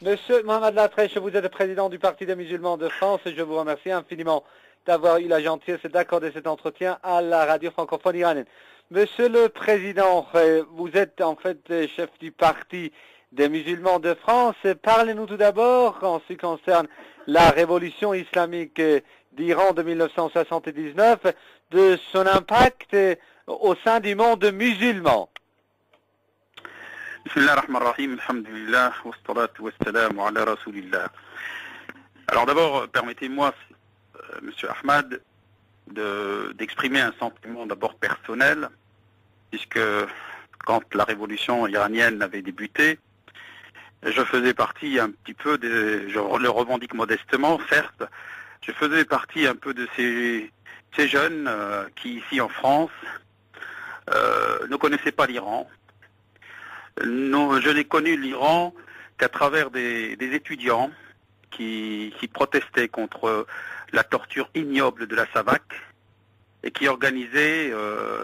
Monsieur Mohamed Latrèche, vous êtes le président du Parti des musulmans de France et je vous remercie infiniment d'avoir eu la gentillesse d'accorder cet entretien à la radio francophone iranienne. Monsieur le Président, vous êtes en fait chef du Parti des musulmans de France. Parlez-nous tout d'abord en ce qui concerne la révolution islamique d'Iran de 1979, de son impact au sein du monde musulman. Bismillah ar-Rahman ar-Rahim, alhamdulillah, wa salatu wa salam ala rasulillah. Alors d'abord, permettez-moi, Monsieur Ahmad, d'exprimer un sentiment d'abord personnel, puisque quand la révolution iranienne avait débuté, je faisais partie un petit peu, je le revendique modestement, certes, je faisais partie un peu de ces jeunes qui, ici en France, ne connaissaient pas l'Iran. Non, je n'ai connu l'Iran qu'à travers des étudiants qui protestaient contre la torture ignoble de la SAVAK et qui organisaient,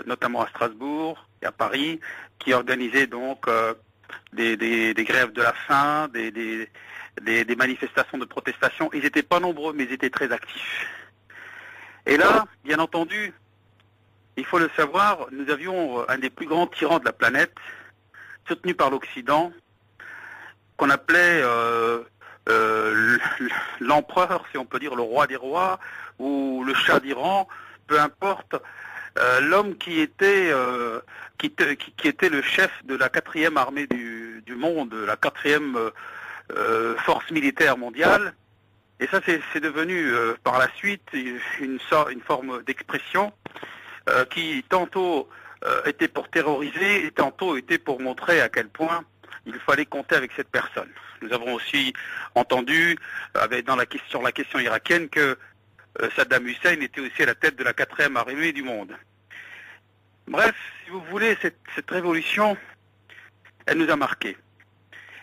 notamment à Strasbourg et à Paris, qui organisaient donc des grèves de la faim, des manifestations de protestation. Ils n'étaient pas nombreux, mais ils étaient très actifs. Et là, bien entendu, il faut le savoir, nous avions un des plus grands tyrans de la planète, soutenu par l'Occident, qu'on appelait l'empereur, si on peut dire le roi des rois, ou le Shah d'Iran, peu importe, l'homme qui était le chef de la 4e armée du monde, la 4e force militaire mondiale. Et ça, c'est devenu par la suite une forme d'expression qui tantôt était pour terroriser et tantôt était pour montrer à quel point il fallait compter avec cette personne. Nous avons aussi entendu dans la question irakienne que Saddam Hussein était aussi à la tête de la 4e armée du monde. Bref, si vous voulez, cette révolution, elle nous a marqués.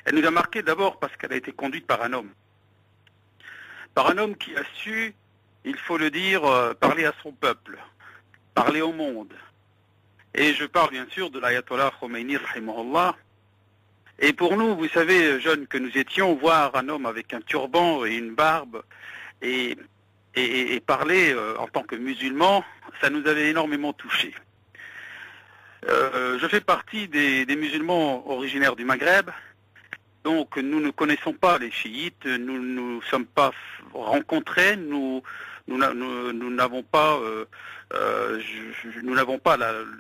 Elle nous a marqués d'abord parce qu'elle a été conduite par un homme. Par un homme qui a su, il faut le dire, parler à son peuple, parler au monde. Et je parle bien sûr de l'ayatollah Khomeini, rahimahullah. Et pour nous, vous savez, jeunes que nous étions, voir un homme avec un turban et une barbe et parler en tant que musulman, ça nous avait énormément touchés. Je fais partie des musulmans originaires du Maghreb, donc nous ne connaissons pas les chiites, nous ne sommes pas rencontrés, nous n'avons pas,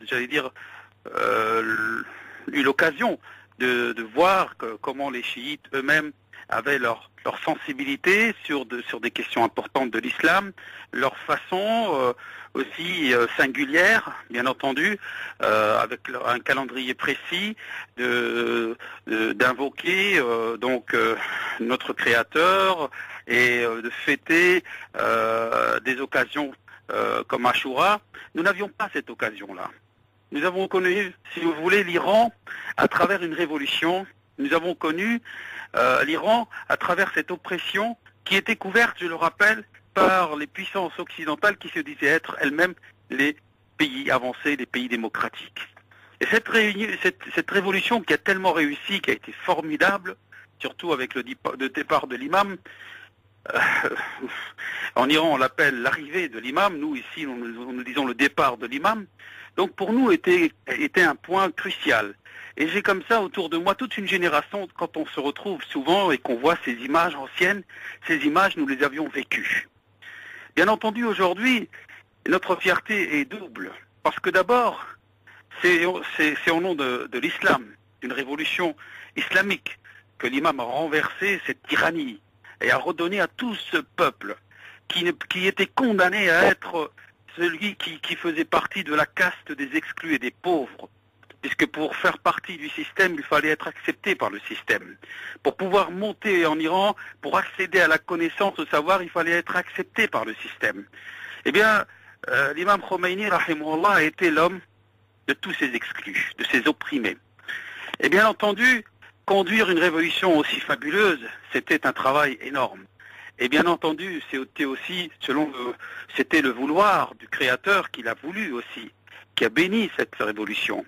j'allais dire, eu l'occasion de voir comment les chiites eux-mêmes avaient leur sensibilité sur des questions importantes de l'islam, leur façon aussi singulière, bien entendu, avec un calendrier précis d'invoquer notre Créateur et de fêter des occasions comme Ashura. Nous n'avions pas cette occasion-là. Nous avons connu, si vous voulez, l'Iran à travers une révolution. Nous avons connu l'Iran à travers cette oppression qui était couverte, je le rappelle, par les puissances occidentales qui se disaient être elles-mêmes les pays avancés, les pays démocratiques. Et cette révolution qui a tellement réussi, qui a été formidable, surtout avec le départ de l'imam, en Iran on l'appelle l'arrivée de l'imam, nous ici nous disons le départ de l'imam, donc pour nous était un point crucial. Et j'ai comme ça autour de moi toute une génération, quand on se retrouve souvent et qu'on voit ces images anciennes, ces images nous les avions vécues. Bien entendu aujourd'hui, notre fierté est double, parce que d'abord, c'est au nom de l'islam, d'une révolution islamique, que l'imam a renversé cette tyrannie et a redonné à tout ce peuple qui était condamné à être celui qui faisait partie de la caste des exclus et des pauvres. Puisque pour faire partie du système, il fallait être accepté par le système. Pour pouvoir monter en Iran, pour accéder à la connaissance, au savoir, il fallait être accepté par le système. Eh bien, l'imam Khomeini, rahimahullah, a été l'homme de tous ces exclus, de ces opprimés. Et bien entendu, conduire une révolution aussi fabuleuse, c'était un travail énorme. Et bien entendu, c'était aussi, c'était le vouloir du Créateur qu'il a voulu aussi, qui a béni cette révolution.